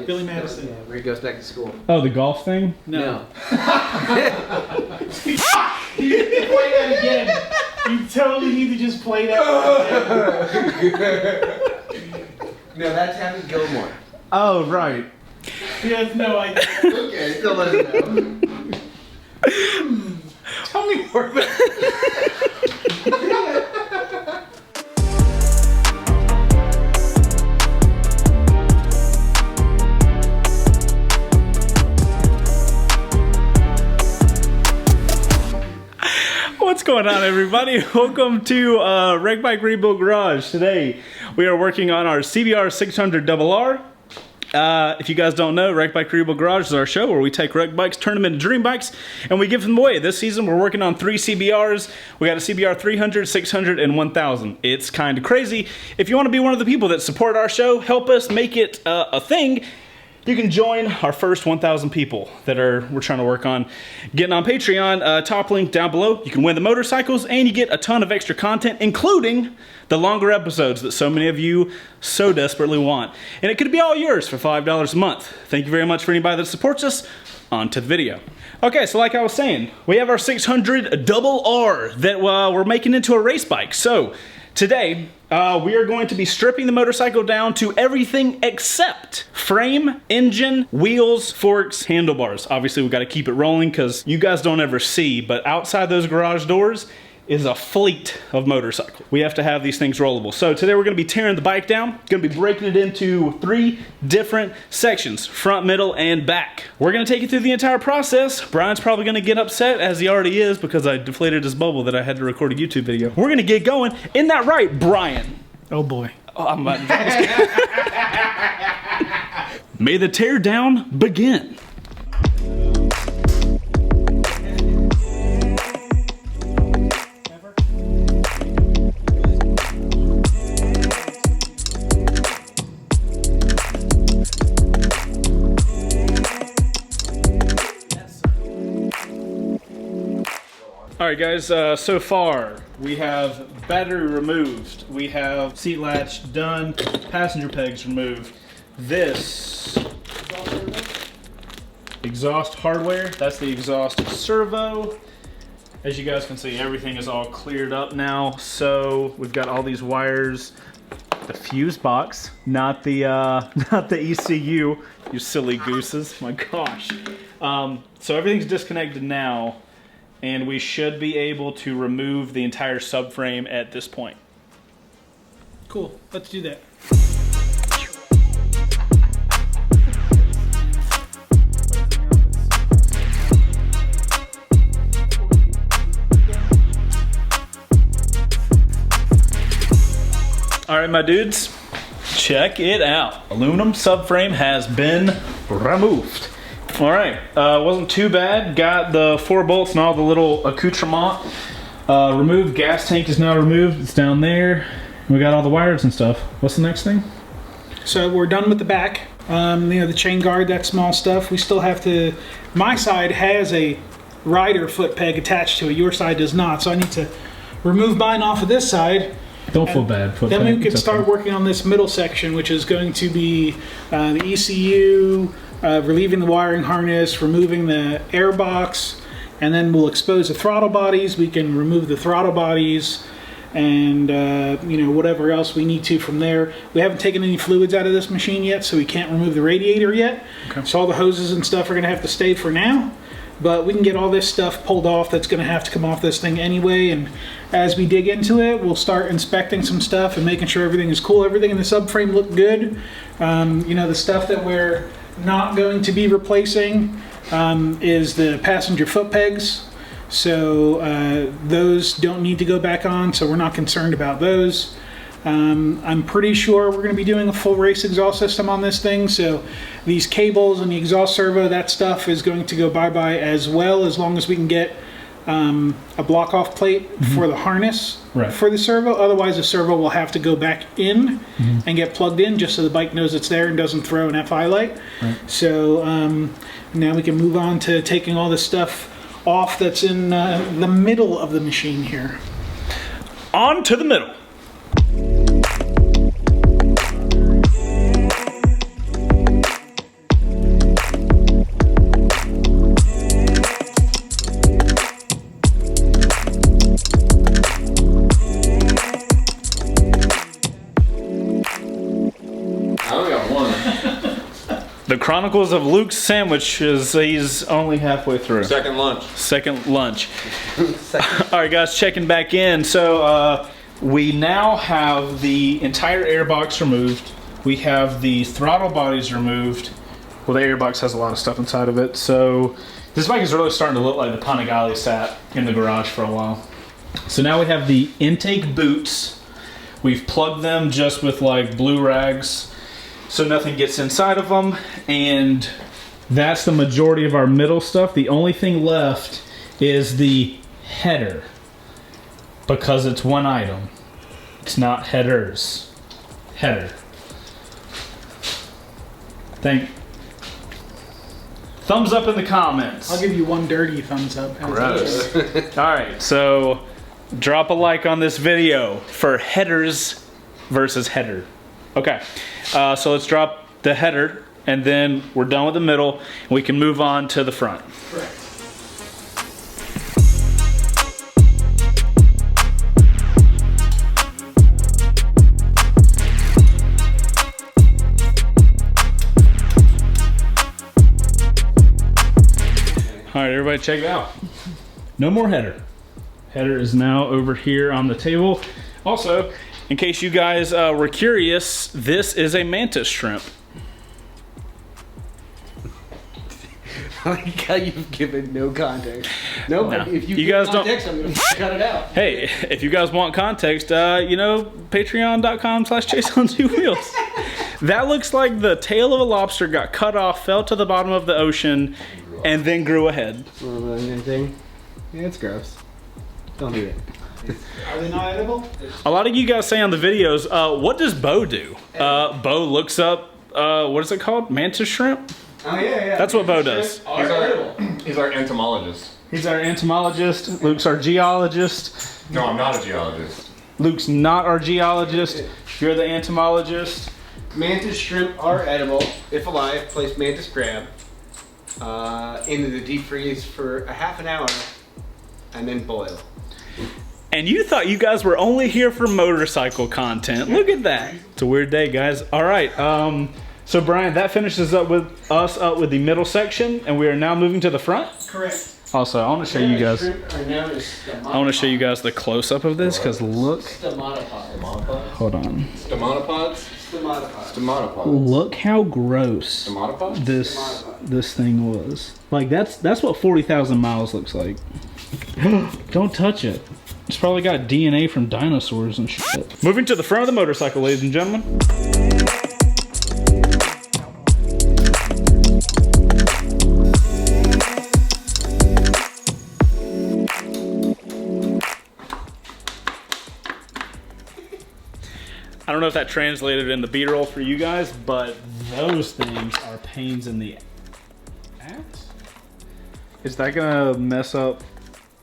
Billy Madison. Where he goes back to school. Oh, the golf thing? No. You need to play that again. You totally need to just play that again. No, that's Happy Gilmore. Oh, right. He has no idea. Okay, still let it know. Tell me more about What's going on, everybody? Welcome to Wrecked Bike Rebuild Garage. Today we are working on our CBR 600RR. If you guys don't know, Wrecked Bike Rebuild Garage is our show where we take wrecked bikes, turn them into dream bikes, and we give them away. This season we're working on 3 CBRs. We got a CBR 300, 600, and 1000. It's kind of crazy. If you want to be one of the people that support our show, help us make it a thing, you can join our first 1,000 people that we're trying to work on getting on Patreon. Top link down below. You can win the motorcycles and you get a ton of extra content, including the longer episodes that so many of you so desperately want. And it could be all yours for $5 a month. Thank you very much for anybody that supports us. On to the video. Okay, so like I was saying, we have our 600RR that we're making into a race bike. So today, we are going to be stripping the motorcycle down to everything except frame, engine, wheels, forks, handlebars. Obviously, we've got to keep it rolling because you guys don't ever see, but outside those garage doors is a fleet of motorcycles. We have to have these things rollable. So today we're going to be tearing the bike down. Going to be breaking it into 3 different sections, front, middle, and back. We're going to take you through the entire process. Brian's probably going to get upset, as he already is, because I deflated his bubble that I had to record a YouTube video. We're going to get going. Isn't that right, Brian? Oh boy. Oh, I'm about to May the tear down begin. Alright guys, so far we have battery removed, we have seat latch done, passenger pegs removed. This exhaust hardware, that's the exhaust servo. As you guys can see, everything is all cleared up now. So we've got all these wires, the fuse box, not the ECU, you silly gooses, my gosh. So everything's disconnected now, and we should be able to remove the entire subframe at this point. Cool, let's do that. All right, my dudes, check it out. Aluminum subframe has been removed. All right, wasn't too bad. Got the 4 bolts and all the little accoutrement removed. Gas tank is now removed. It's down there. We got all the wires and stuff. What's the next thing? So we're done with the back. You know, the chain guard, that small stuff. We still have to, my side has a rider foot peg attached to it. Your side does not. So I need to remove mine off of this side. Don't feel bad. Then we can start working on this middle section, which is going to be the ECU, relieving the wiring harness, removing the airbox, and then we'll expose the throttle bodies. We can remove the throttle bodies and you know, whatever else we need to from there. We haven't taken any fluids out of this machine yet, so we can't remove the radiator yet. Okay. So all the hoses and stuff are going to have to stay for now. But we can get all this stuff pulled off that's going to have to come off this thing anyway. And as we dig into it, we'll start inspecting some stuff and making sure everything is cool. Everything in the subframe looked good. You know, the stuff that we're not going to be replacing is the passenger foot pegs. So those don't need to go back on, so we're not concerned about those. I'm pretty sure we're going to be doing a full race exhaust system on this thing, so these cables and the exhaust servo, that stuff is going to go bye-bye as well, as long as we can get a block-off plate for the harness for the servo. Otherwise, the servo will have to go back in and get plugged in just so the bike knows it's there and doesn't throw an FI light. So now we can move on to taking all this stuff off that's in the middle of the machine here. On to the middle. The Chronicles of Luke's Sandwiches. He's only halfway through. Second lunch. Second lunch. All right, guys, checking back in. So we now have the entire airbox removed. We have the throttle bodies removed. Well, the airbox has a lot of stuff inside of it. So this bike is really starting to look like the Panigale sat in the garage for a while. So now we have the intake boots. We've plugged them just with like blue rags so nothing gets inside of them, and that's the majority of our middle stuff. The only thing left is the header, because it's one item. It's not headers. Header. Thumbs up in the comments. I'll give you one dirty thumbs up. Gross. All right, so drop a like on this video for headers versus header. Okay, so let's drop the header, and then we're done with the middle, and we can move on to the front. Correct. All right, everybody check it out. No more header. Header is now over here on the table. Also, in case you guys were curious, this is a Mantis Shrimp. I like how you've given no context. No, No. if you You give guys don't- context, I'm gonna cut it out. Hey, if you guys want context, you know, patreon.com/Chaseontwowheels. That looks like the tail of a lobster got cut off, fell to the bottom of the ocean, and then grew a head. Anything? Yeah, it's gross. Don't do it. Are they not edible? A lot of you guys say on the videos, what does Bo do? Bo looks up, what is it called? Mantis Shrimp? Oh yeah. That's what Bo does. He's our entomologist. He's our entomologist. Luke's our geologist. No, I'm not a geologist. Luke's not our geologist. You're the entomologist. Mantis shrimp are edible if alive. Place mantis crab into the deep freeze for a half an hour, and then boil. And you thought you guys were only here for motorcycle content. Look at that. It's a weird day, guys. All right. So Brian, that finishes up with us up with the middle section, and we are now moving to the front. Correct. Also, I want to show you guys. Shrimp are known as I want to show you guys the close up of this, because look. stomatopods. Hold on. Stomatopods? Stomatopods. Stomatopods. Look how gross Stomatopods? this thing was. Like that's what 40,000 miles looks like. Don't touch it. It's probably got DNA from dinosaurs and shit. Moving to the front of the motorcycle, ladies and gentlemen. I don't know if that translated in the B-roll for you guys, but those things are pains in the ass. Is that gonna mess up?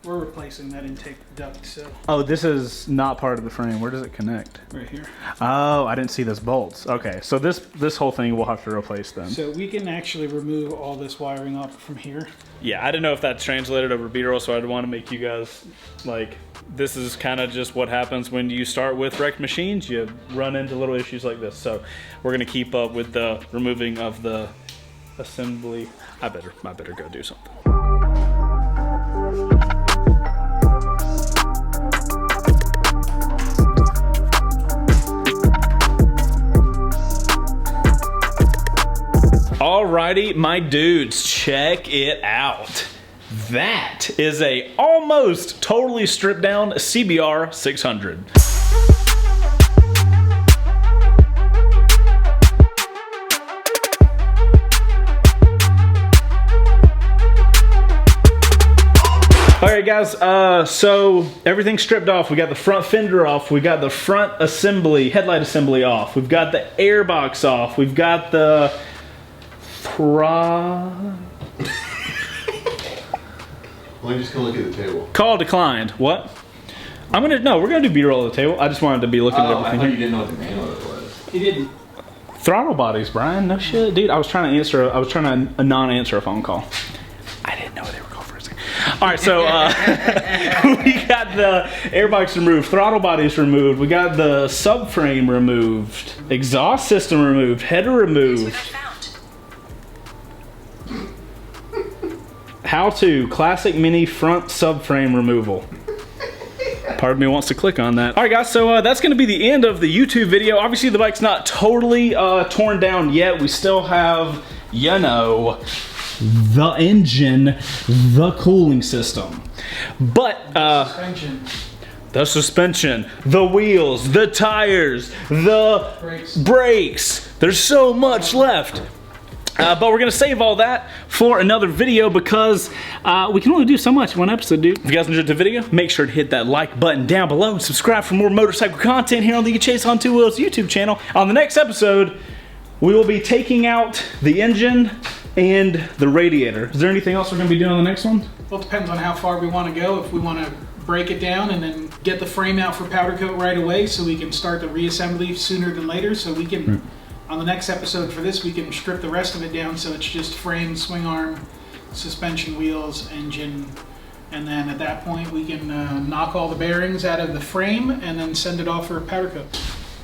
We're replacing that intake duct, so Oh, this is not part of the frame. Where does it connect? right here. Oh, I didn't see those bolts. Okay, so this whole thing we'll have to replace then. So we can actually remove all this wiring up from here. Yeah, I didn't know if that translated over B-roll, so I'd want to make you guys, like, this is kind of just what happens when you start with wrecked machines. You run into little issues like this. So we're gonna keep up with the removing of the assembly. I better go do something. Alrighty, my dudes, check it out. That is a almost totally stripped down CBR 600. Alright guys, so everything's stripped off. We got the front fender off. We got the front assembly, headlight assembly off. We've got the airbox off. We've got the Well, I'm just gonna look at the table. call declined. What? We're gonna do B-roll at the table. I just wanted to be looking at Oh, I everything thought here. you didn't know what the name of it was. He didn't. Throttle bodies, Brian. No shit, dude. I was trying to non-answer a phone call. I didn't know they were called for a second. All right, so we got the airbox removed, throttle bodies removed. We got the subframe removed, exhaust system removed, header removed. How to classic mini front subframe removal. Part of me wants to click on that. All right, guys, so that's going to be the end of the YouTube video. Obviously, the bike's not totally torn down yet. We still have, you know, the engine, the cooling system. But, Suspension. the suspension, the wheels, the tires, the brakes. There's so much left. But we're going to save all that for another video because we can only do so much in one episode, dude. If you guys enjoyed the video, make sure to hit that like button down below and subscribe for more motorcycle content here on the Chaseontwowheels YouTube channel. On the next episode, we will be taking out the engine and the radiator. Is there anything else we're going to be doing on the next one? Well, it depends on how far we want to go. If we want to break it down and then get the frame out for powder coat right away so we can start the reassembly sooner than later, so we can... On the next episode for this, we can strip the rest of it down so it's just frame, swing arm, suspension, wheels, engine, and then at that point we can knock all the bearings out of the frame and then send it off for a powder coat.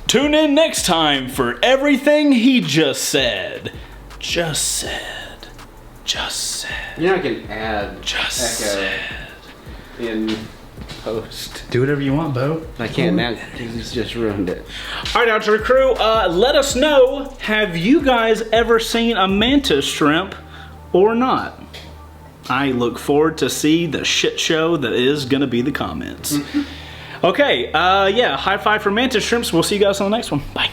Tune in next time for everything he just said. Just said. Just said. You're not gonna add Just echo said. in post. Do whatever you want, Bo. I can't now because he's just ruined it. All right, Outdoor Crew, let us know, have you guys ever seen a Mantis Shrimp or not? I look forward to see the shit show that is gonna be the comments. Okay, yeah, high five for Mantis Shrimps. We'll see you guys on the next one. Bye.